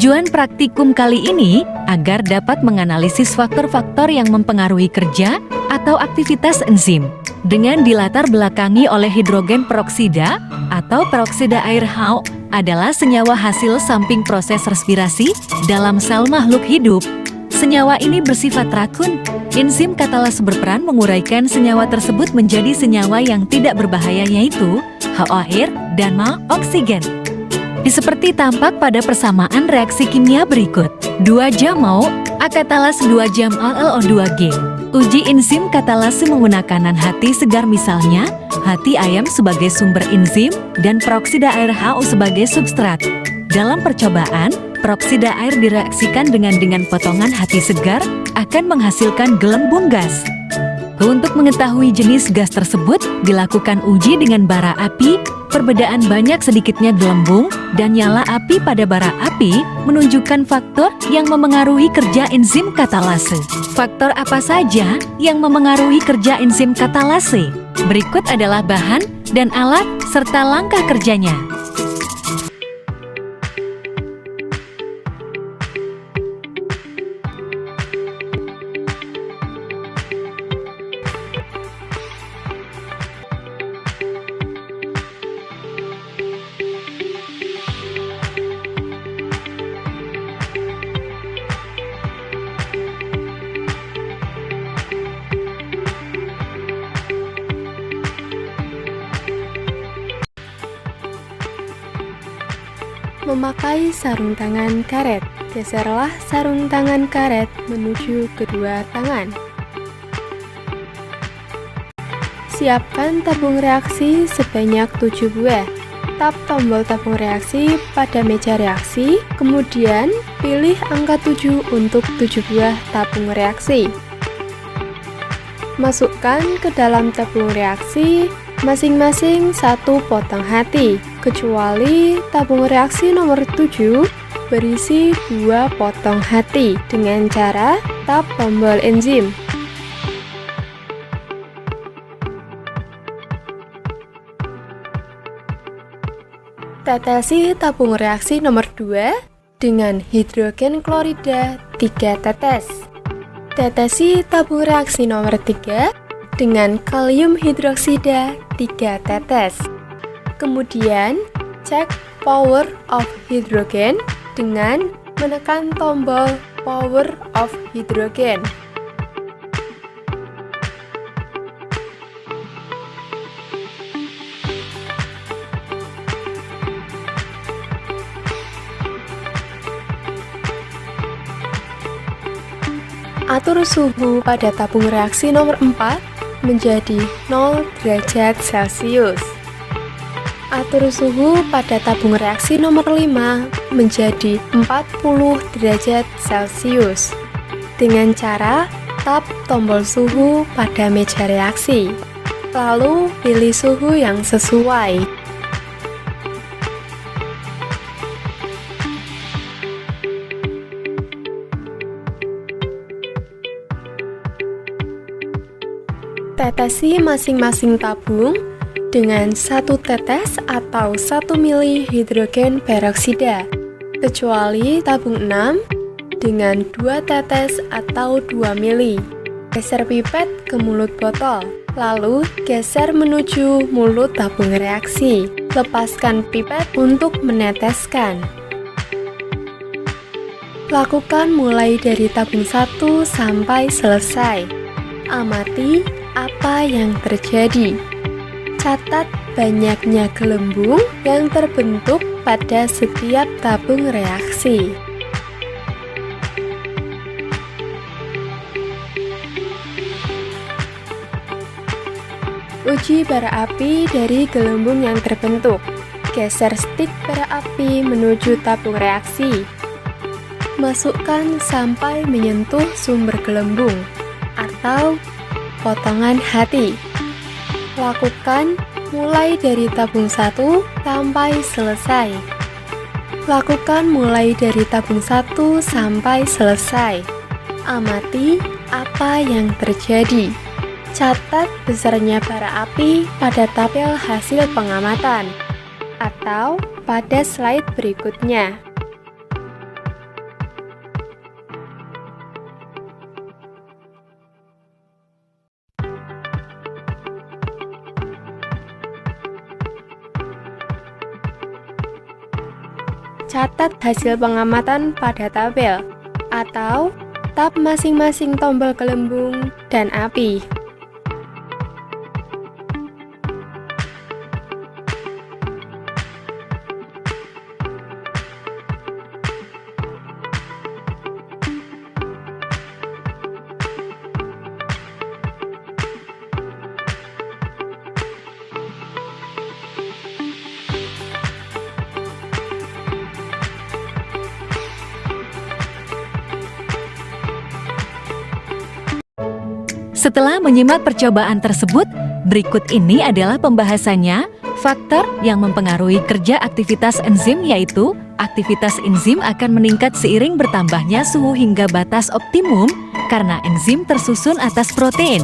Tujuan praktikum kali ini agar dapat menganalisis faktor-faktor yang mempengaruhi kerja atau aktivitas enzim dengan dilatar belakangi oleh hidrogen peroksida atau peroksida air HO adalah senyawa hasil samping proses respirasi dalam sel makhluk hidup. Senyawa ini bersifat rakun. Enzim katalase berperan menguraikan senyawa tersebut menjadi senyawa yang tidak berbahaya, yaitu HO air dan MA oksigen. Seperti tampak pada persamaan reaksi kimia berikut. 2 jam MO A katalase 2 jam AlO2G. Uji enzim katalase menggunakan NaHT segar, misalnya hati ayam sebagai sumber enzim dan peroksida air HO sebagai substrat. Dalam percobaan, peroksida air direaksikan dengan potongan hati segar akan menghasilkan gelembung gas. Untuk mengetahui jenis gas tersebut, dilakukan uji dengan bara api. Perbedaan banyak sedikitnya gelembung dan nyala api pada bara api menunjukkan faktor yang memengaruhi kerja enzim katalase. Faktor apa saja yang memengaruhi kerja enzim katalase? Berikut adalah bahan dan alat serta langkah kerjanya. Memakai sarung tangan karet. Geserlah sarung tangan karet menuju kedua tangan. Siapkan tabung reaksi sebanyak 7 buah. Tap tombol tabung reaksi pada meja reaksi, kemudian pilih angka 7 untuk 7 buah tabung reaksi. Masukkan ke dalam tabung reaksi masing-masing 1 potong hati, kecuali tabung reaksi nomor 7 berisi 2 potong hati dengan cara tap tombol enzim. Tetesi tabung reaksi nomor 2 dengan hidrogen klorida 3 tetes. Tetesi tabung reaksi nomor 3 dengan kalium hidroksida 3 tetes. Kemudian, cek power of hidrogen dengan menekan tombol power of hidrogen. Atur suhu pada tabung reaksi nomor 4 menjadi 0 derajat Celcius. Atur suhu pada tabung reaksi nomor 5 menjadi 40 derajat Celcius dengan cara tap tombol suhu pada meja reaksi, lalu pilih suhu yang sesuai. Tetesi masing-masing tabung dengan 1 tetes atau 1 mili hidrogen peroksida, kecuali tabung 6 dengan 2 tetes atau 2 mili. Geser pipet ke mulut botol, lalu geser menuju mulut tabung reaksi. Lepaskan pipet untuk meneteskan. Lakukan mulai dari tabung 1 sampai selesai. Amati apa yang terjadi. Catat banyaknya gelembung yang terbentuk pada setiap tabung reaksi. Uji bara api dari gelembung yang terbentuk. Geser stik bara api menuju tabung reaksi. Masukkan sampai menyentuh sumber gelembung atau potongan hati. Lakukan mulai dari tabung 1 sampai selesai. Lakukan mulai dari tabung 1 sampai selesai. Amati apa yang terjadi. Catat besarnya bara api pada tabel hasil pengamatan atau pada slide berikutnya. Catat hasil pengamatan pada tabel atau tab masing-masing tombol gelembung dan api. Setelah menyimak percobaan tersebut, berikut ini adalah pembahasannya. Faktor yang mempengaruhi kerja aktivitas enzim yaitu aktivitas enzim akan meningkat seiring bertambahnya suhu hingga batas optimum karena enzim tersusun atas protein.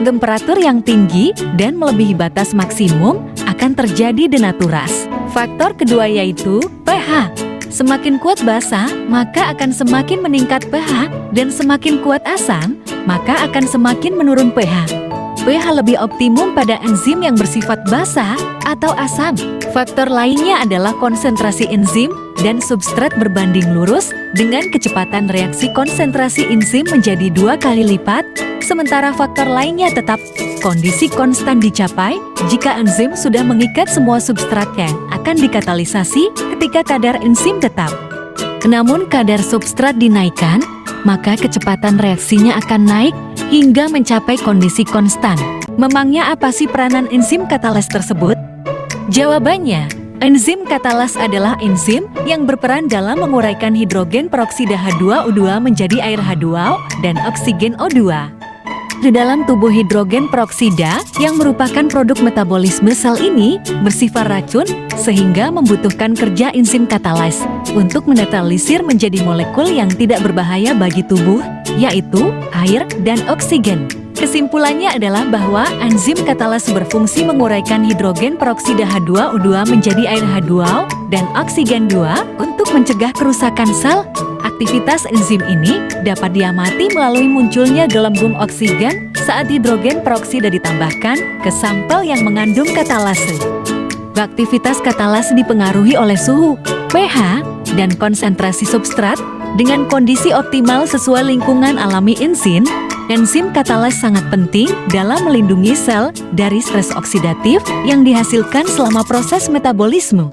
Temperatur yang tinggi dan melebihi batas maksimum akan terjadi denaturas. Faktor kedua yaitu pH. Semakin kuat basa, maka akan semakin meningkat pH, dan semakin kuat asam, maka akan semakin menurun pH. pH lebih optimum pada enzim yang bersifat basa atau asam. Faktor lainnya adalah konsentrasi enzim dan substrat berbanding lurus dengan kecepatan reaksi konsentrasi enzim menjadi 2 kali lipat, sementara faktor lainnya tetap kondisi konstan dicapai jika enzim sudah mengikat semua substrat yang akan dikatalisasi ketika kadar enzim tetap. Namun kadar substrat dinaikkan, maka kecepatan reaksinya akan naik hingga mencapai kondisi konstan. Memangnya apa sih peranan enzim katalas tersebut? Jawabannya, enzim katalas adalah enzim yang berperan dalam menguraikan hidrogen peroksida H2O2 menjadi air H2O dan oksigen O2. Di dalam tubuh hidrogen peroksida yang merupakan produk metabolisme sel ini bersifat racun sehingga membutuhkan kerja enzim katalas untuk menetralisir menjadi molekul yang tidak berbahaya bagi tubuh, yaitu air dan oksigen. Kesimpulannya adalah bahwa enzim katalas berfungsi menguraikan hidrogen peroksida H2O2 menjadi air H2O dan oksigen 2 untuk mencegah kerusakan sel. Aktivitas enzim ini dapat diamati melalui munculnya gelembung oksigen saat hidrogen peroksida ditambahkan ke sampel yang mengandung katalase. Aktivitas katalase dipengaruhi oleh suhu, pH, dan konsentrasi substrat. Dengan kondisi optimal sesuai lingkungan alami enzim katalas sangat penting dalam melindungi sel dari stres oksidatif yang dihasilkan selama proses metabolisme.